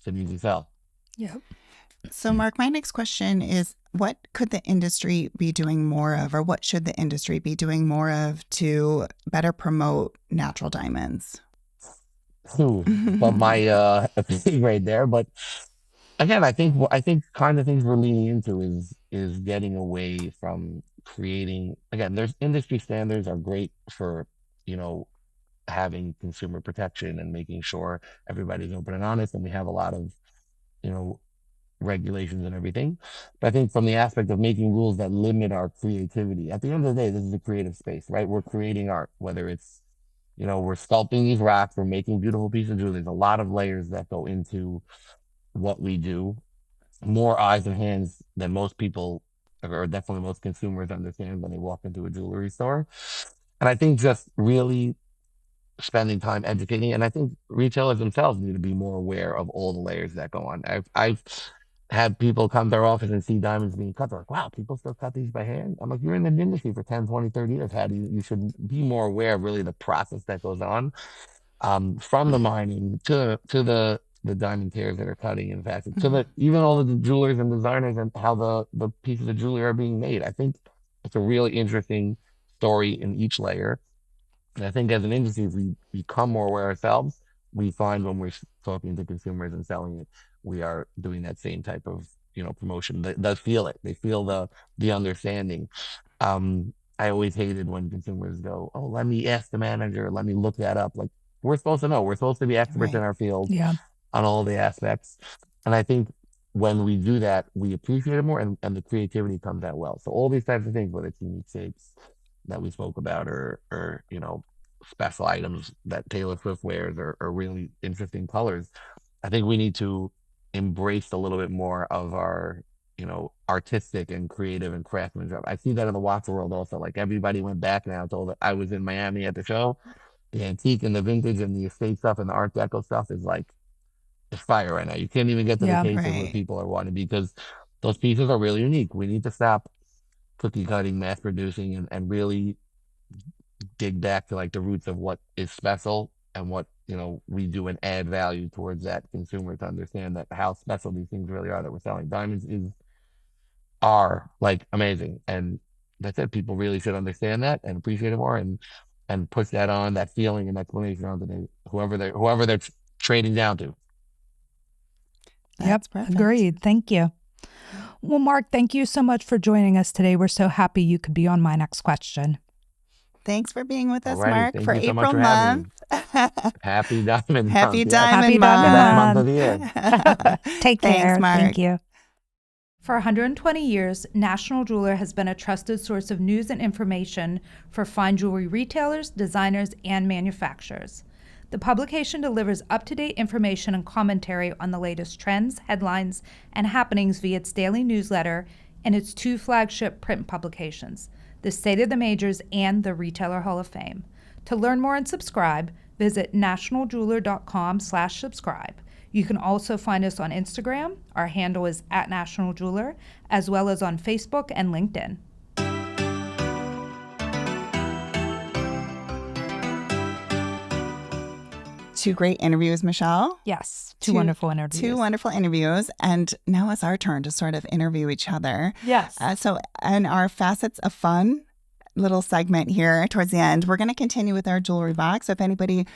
an easy sell. Yep. So, Mark, my next question is, what could the industry be doing more of, or what should the industry be doing more of to better promote natural diamonds? But my opinion right there. But again, I think kind of things we're leaning into is getting away from creating. Again, there's industry standards are great for you know having consumer protection and making sure everybody's open and honest, and we have a lot of, you know, regulations and everything. But I think from the aspect of making rules that limit our creativity, at the end of the day, this is a creative space, right? We're creating art, whether it's, you know, we're sculpting these rocks, we're making beautiful pieces of jewelry. There's a lot of layers that go into what we do, more eyes and hands than most people, or definitely most consumers, understand when they walk into a jewelry store. And I think just really spending time educating, and I think retailers themselves need to be more aware of all the layers that go on. I've had people come to our office and see diamonds being cut. They're like, wow, people still cut these by hand. I'm like, you're in the industry for 10, 20, 30 years. How do you should be more aware of really the process that goes on, from the mining to the diamond tears that are cutting and facets, to the even all of the jewelers and designers and how the pieces of jewelry are being made. I think it's a really interesting story in each layer. And I think as an industry, if we become more aware ourselves, we find when we're talking to consumers and selling it, we are doing that same type of, you know, promotion. They feel it. They feel the understanding. I always hated when consumers go, "Oh, let me ask the manager. Let me look that up." Like, we're supposed to know. We're supposed to be experts in Right. our field Yeah. on all the aspects. And I think when we do that, we appreciate it more, and the creativity comes out well. So all these types of things, whether it's unique shapes that we spoke about, or you know, special items that Taylor Swift wears, or really interesting colors, I think we need to embrace a little bit more of our, you know, artistic and creative and craftsmanship. I see that in the watch world also. Like, everybody went back now. Told I was in Miami at the show. The antique and the vintage and the estate stuff and the Art Deco stuff is like, it's fire right now. You can't even get to the Yeah. cases where Right. people are wanting, because those pieces are really unique. We need to stop cookie cutting, mass producing, and really dig back to like the roots of what is special and what, you know, we do and add value towards that consumer to understand that how special these things really are that we're selling. Diamonds are like amazing, and that's it. People really should understand that and appreciate it more, and push that on, that feeling and explanation onto whoever they're trading down to. Yep. That's perfect. Agreed. Thank you. Well, Mark, thank you so much for joining us today. We're so happy you could be on my next question. Thanks for being with us, Alrighty, Mark, thank for you so much April for having me. month. Happy Diamond Happy Month. Yes. Diamond Happy Month. Diamond Best month Month. of the year. Take Thanks, care. Mark. Thank you. For 120 years, National Jeweler has been a trusted source of news and information for fine jewelry retailers, designers, and manufacturers. The publication delivers up-to-date information and commentary on the latest trends, headlines, and happenings via its daily newsletter and its 2 flagship print publications, the State of the Majors and the Retailer Hall of Fame. To learn more and subscribe, visit nationaljeweler.com/subscribe. You can also find us on Instagram. Our handle is @nationaljeweler, as well as on Facebook and LinkedIn. 2 great interviews, Michelle. Yes, two wonderful interviews. 2 wonderful interviews. And now it's our turn to sort of interview each other. Yes. So in our Facets of Fun little segment here towards the end, we're going to continue with our jewelry box. So if anybody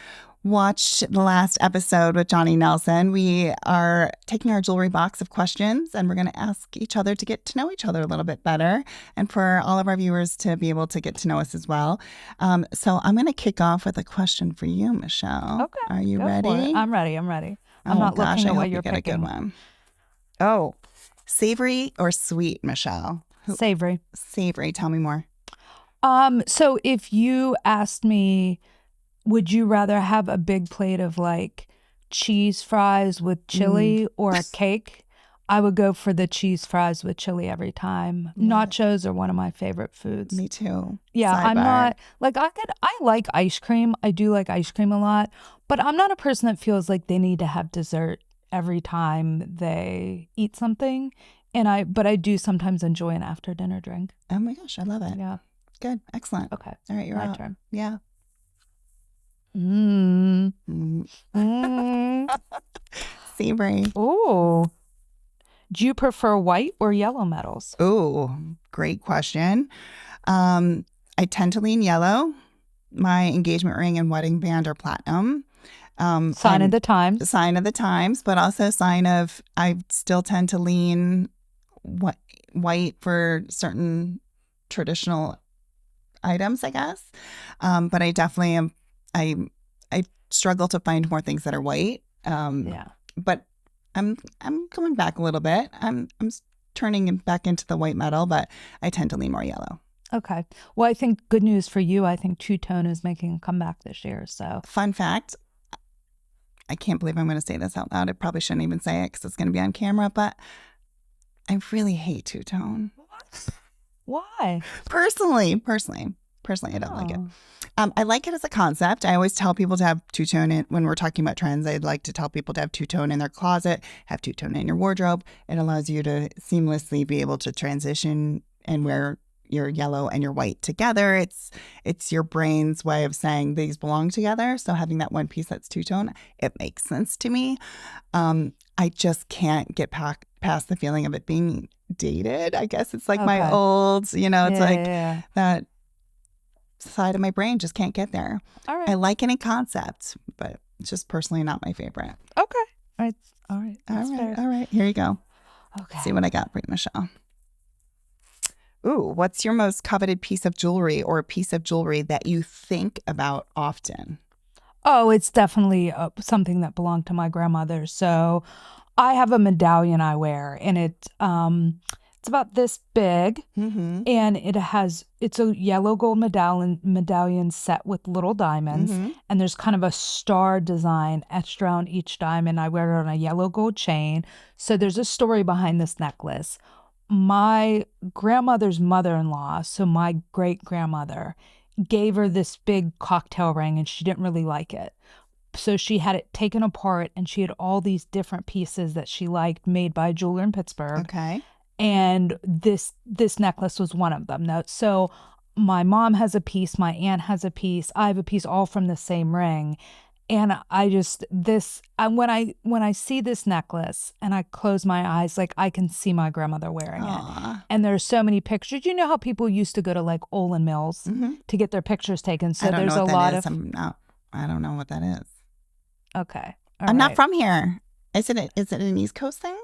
watched the last episode with Johnny Nelson, we are taking our jewelry box of questions, and we're going to ask each other to get to know each other a little bit better, and for all of our viewers to be able to get to know us as well. So I'm going to kick off with a question for you, Michelle. Okay. Are you Go for ready? it. I'm ready. I'm Oh, not gosh, looking I at what hope you're you get a good picking. one. Oh, savory or sweet, Michelle? Savory. Savory. Tell me more. So if you asked me, would you rather have a big plate of like cheese fries with chili or a cake? I would go for the cheese fries with chili every time. Nachos are one of my favorite foods. Me too. Yeah, I'm Sidebar. not like I like ice cream. I do like ice cream a lot, but I'm not a person that feels like they need to have dessert every time they eat something. But I do sometimes enjoy an after dinner drink. Oh my gosh, I love it. Yeah. Good. Excellent. Okay. All right, you're My up. turn. Yeah. Mm. Mm. Mm. Savory. Ooh. Do you prefer white or yellow metals? Ooh, great question. I tend to lean yellow. My engagement ring and wedding band are platinum. Sign of the times. Sign of the times, but also sign of, I still tend to lean white for certain traditional items, I guess. But I definitely am, I I struggle to find more things that are white. But I'm coming back a little bit. I'm turning back into the white metal, but I tend to lean more yellow. Okay. Well, I think good news for you. I think two-tone is making a comeback this year. So fun fact, I can't believe I'm going to say this out loud. I probably shouldn't even say it because it's going to be on camera, but I really hate two-tone. Why? Personally, I don't like it. I like it as a concept. I always tell people to have two-tone when we're talking about trends. I'd like to tell people to have two-tone in their closet, have two-tone in your wardrobe. It allows you to seamlessly be able to transition and wear your yellow and your white together. It's your brain's way of saying these belong together. So having that one piece that's two-tone, it makes sense to me. I just can't get past the feeling of it being dated. I guess it's like my old, that side of my brain just can't get there. All right. I like any concept, but it's just personally not my favorite. Okay. All right. All right. Here you go. Okay. See what I got for you, Michelle. Ooh, what's your most coveted piece of jewelry or a piece of jewelry that you think about often? Oh, it's definitely something that belonged to my grandmother. So I have a medallion I wear, and it's about this big, mm-hmm. and it's a yellow gold medallion set with little diamonds, mm-hmm. and there's kind of a star design etched around each diamond. I wear it on a yellow gold chain. So there's a story behind this necklace. My grandmother's mother-in-law, so my great-grandmother, gave her this big cocktail ring, and she didn't really like it. So she had it taken apart, and she had all these different pieces that she liked made by a jeweler in Pittsburgh. Okay. And this necklace was one of them. Now, so my mom has a piece, my aunt has a piece, I have a piece, all from the same ring. And when I see this necklace and I close my eyes, like I can see my grandmother wearing Aww. it. And there's so many pictures. You know how people used to go to like Olin Mills mm-hmm. to get their pictures taken. So I don't there's know what a lot that is. of. I don't know what that is. Okay. I'm not from here. Is it an East Coast thing?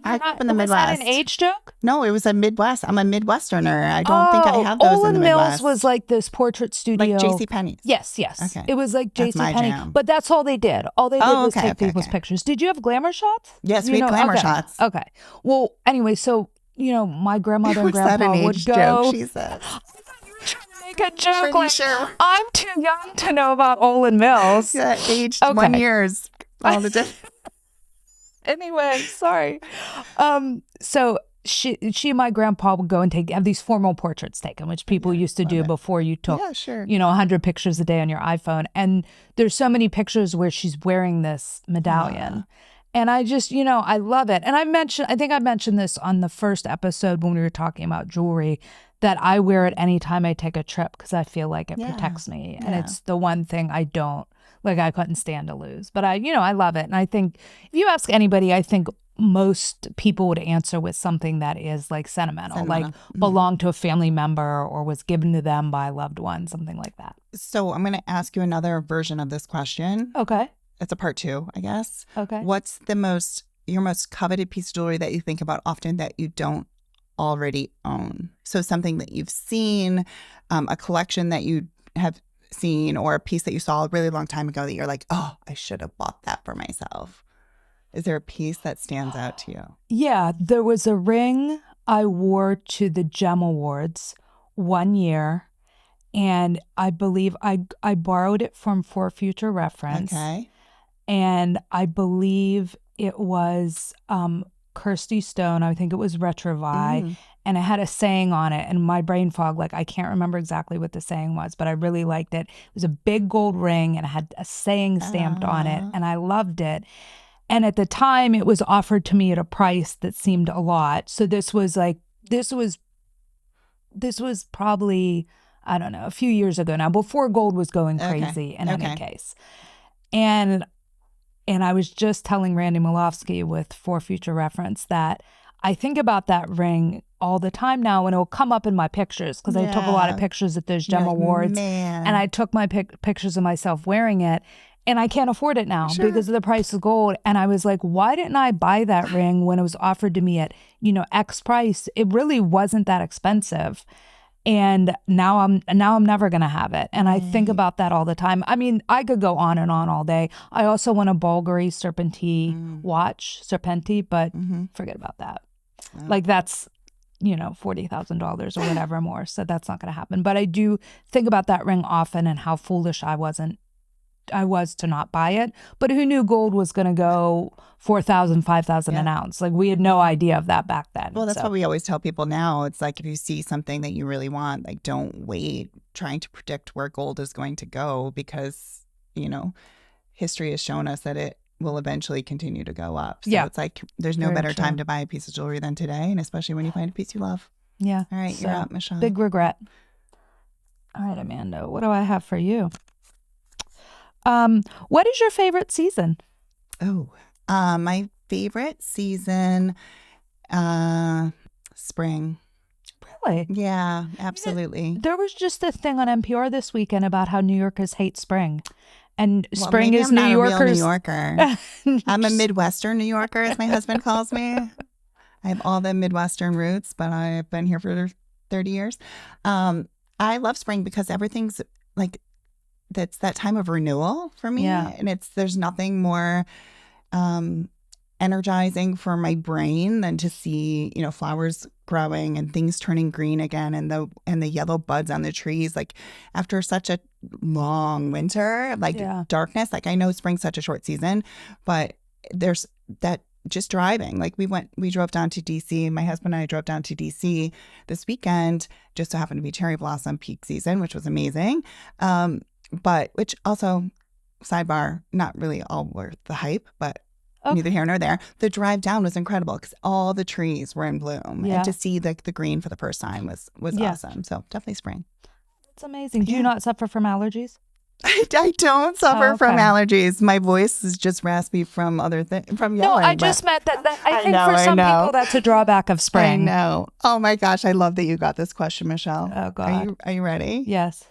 I grew up in the Midwest. Was that an age joke? No, it was a Midwest. I'm a Midwesterner. I don't think I have those Olin in the Midwest. Mills was like this portrait studio. Like JCPenney's? Yes. Okay. It was like That's my JCPenney. jam. But that's all they did. All they did was take people's okay. pictures. Did you have glamour shots? Yes, we had glamour shots. Okay. Well, anyway, so, my grandmother and grandpa would go. Joke, she says. Make a joke Pretty like, sure. I'm too young to know about Olin Mills. Yeah, aged 1 year is all the difference. Anyway, sorry. So she and my grandpa would go and have these formal portraits taken, which people used to do before you took, 100 pictures a day on your iPhone. And there's so many pictures where she's wearing this medallion. And I just, I love it. And I think I mentioned this on the first episode when we were talking about jewelry, that I wear it anytime I take a trip because I feel like it protects me. And it's the one thing I couldn't stand to lose. But I love it. And I think if you ask anybody, I think most people would answer with something that is like sentimental. Like belonged to a family member or was given to them by a loved one, something like that. So I'm going to ask you another version of this question. Okay. It's a part 2, I guess. Okay. What's your most coveted piece of jewelry that you think about often that you don't already own? So something that you've seen, a collection that you have seen, or a piece that you saw a really long time ago that you're like, oh, I should have bought that for myself. Is there a piece that stands out to you? Yeah, there was a ring I wore to the Gem Awards one year, and I believe I borrowed it from For Future Reference. Okay. And I believe it was Kirsty Stone. I think it was Retrovi. And it had a saying on it. And my brain fog, I can't remember exactly what the saying was, but I really liked it. It was a big gold ring and it had a saying stamped on it. And I loved it. And at the time, it was offered to me at a price that seemed a lot. So this was probably, I don't know, a few years ago now, before gold was going crazy in any case. And I was just telling Randy Malofsky with For Future Reference that I think about that ring all the time now, and it'll come up in my pictures because I took a lot of pictures at those Gem Awards. And I took my pictures of myself wearing it, and I can't afford it now because of the price of gold. And I was like, why didn't I buy that ring when it was offered to me at, X price? It really wasn't that expensive. And now I'm never going to have it. And I think about that all the time. I mean, I could go on and on all day. I also want a Bulgari Serpenti watch, Serpenti, but forget about that. Oh. Like that's, $40,000 or whatever more. So that's not going to happen. But I do think about that ring often and how foolish I was to not buy it. But who knew gold was going to go $4,000, $5,000 an ounce? Like we had no idea of that back then. Well, that's what we always tell people now. It's like if you see something that you really want, like don't wait trying to predict where gold is going to go because, history has shown us that it will eventually continue to go up. So it's like there's no better time to buy a piece of jewelry than today, and especially when you find a piece you love. Yeah. All right, you're up, Michelle. Big regret. All right, Amanda, what do I have for you? What is your favorite season? My favorite season, spring. Really? Yeah, absolutely. There was just a thing on NPR this weekend about how New Yorkers hate spring. And spring is I'm not New Yorkers. A real New Yorker. I'm a Midwestern New Yorker, as my husband calls me. I have all the Midwestern roots, but I've been here for 30 years. I love spring because everything's like, that's that time of renewal for me. Yeah. And there's nothing more energizing for my brain than to see, flowers growing and things turning green again and the yellow buds on the trees. Like after such a long winter, darkness, like I know spring's such a short season, but there's that just driving. Like we drove down to DC. My husband and I drove down to DC this weekend, just so happened to be cherry blossom peak season, which was amazing. But which also, sidebar, not really all worth the hype, but neither here nor there. The drive down was incredible because all the trees were in bloom. Yeah. And to see the green for the first time was awesome. So definitely spring. It's amazing. Do you not suffer from allergies? I don't suffer from allergies. My voice is just raspy from other things, from yelling. No, I just meant that I think for some people that's a drawback of spring. I know. Oh my gosh, I love that you got this question, Michelle. Oh God. Are you ready? Yes.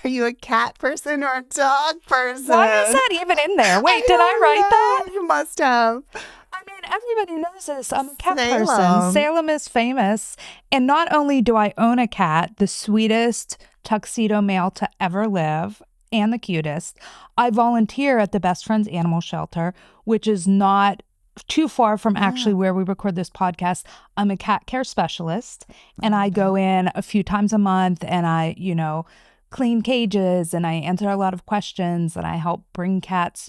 Are you a cat person or a dog person? Why is that even in there? Wait, did I write that? You must have. I mean, everybody knows this. I'm a cat Salem. person. Salem is famous. And not only do I own a cat, the sweetest tuxedo male to ever live and the cutest, I volunteer at the Best Friends Animal Shelter, which is not too far from actually where we record this podcast. I'm a cat care specialist, and I go in a few times a month, and I, clean cages, and I answer a lot of questions, and I help bring cats,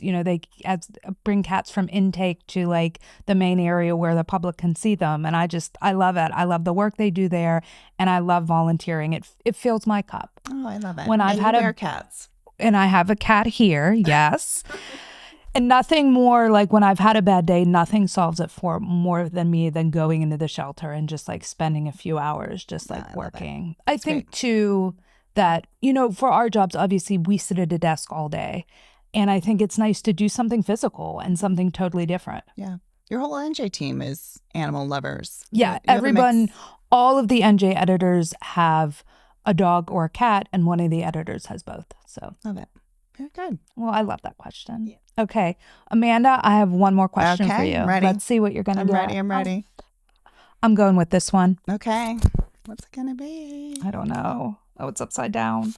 bring cats from intake to like the main area where the public can see them. And I love it. I love the work they do there, and I love volunteering. It fills my cup. Oh, I love it. When I've had cats. And I have a cat here, yes. And nothing more, like when I've had a bad day, nothing solves it for more than me than going into the shelter and just like spending a few hours just like working. I think too that, for our jobs, obviously we sit at a desk all day. And I think it's nice to do something physical and something totally different. Yeah. Your whole NJ team is animal lovers. Yeah. Everyone, all of the NJ editors have a dog or a cat, and one of the editors has both. So love it. Very good. Well, I love that question. Yeah. Okay. Amanda, I have one more question for you. I'm ready. Let's see what you're going to do. I'm ready. I'm going with this one. Okay. What's it going to be? I don't know. Oh, it's upside down.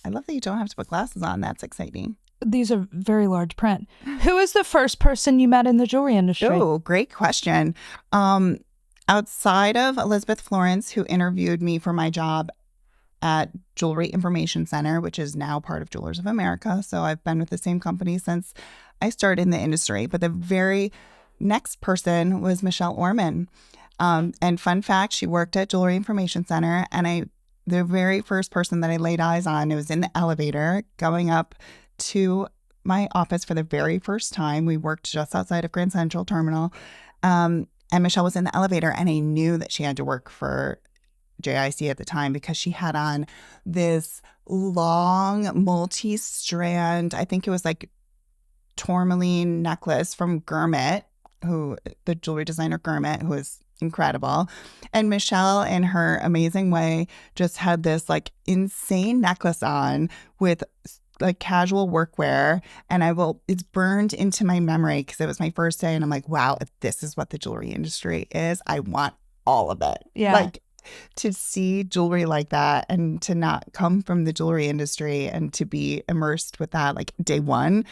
I love that you don't have to put glasses on. That's exciting. These are very large print. Who is the first person you met in the jewelry industry? Oh, great question. Outside of Elizabeth Florence, who interviewed me for my job at Jewelry Information Center, which is now part of Jewelers of America. So I've been with the same company since I started in the industry. But the very next person was Michelle Orman. And fun fact, she worked at Jewelry Information Center. And the very first person that I laid eyes on, it was in the elevator going up to my office for the very first time. We worked just outside of Grand Central Terminal. And Michelle was in the elevator, and I knew that she had to work for JIC at the time because she had on this long multi-strand, I think it was like tourmaline necklace from Gurmit, the jewelry designer Gurmit, who is incredible. And Michelle, in her amazing way, just had this like insane necklace on with like casual workwear. And it's burned into my memory because it was my first day. And I'm like, wow, if this is what the jewelry industry is, I want all of it. Yeah. Like to see jewelry like that and to not come from the jewelry industry and to be immersed with that like day one,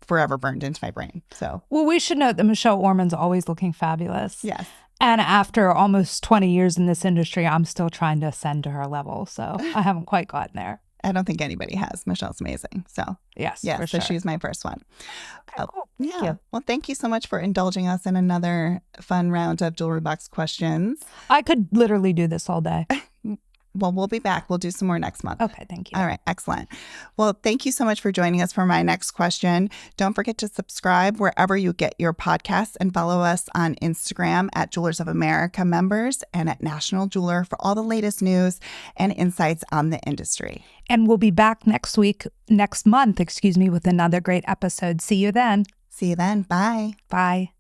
forever burned into my brain. So, well, we should note that Michelle Orman's always looking fabulous. yes. And after almost 20 years in this industry, I'm still trying to ascend to her level. So I haven't quite gotten there. I don't think anybody has. Michelle's amazing. So, Yes, yeah, for so sure. she's my first one. Okay, cool. Yeah. Thank you. Well, thank you so much for indulging us in another fun round of jewelry box questions. I could literally do this all day. Well, we'll be back. We'll do some more next month. Okay, thank you. All right. Excellent. Well, thank you so much for joining us for my next question. Don't forget to subscribe wherever you get your podcasts and follow us on Instagram at Jewelers of America members and at National Jeweler for all the latest news and insights on the industry. And we'll be back next month, with another great episode. See you then. See you then. Bye. Bye.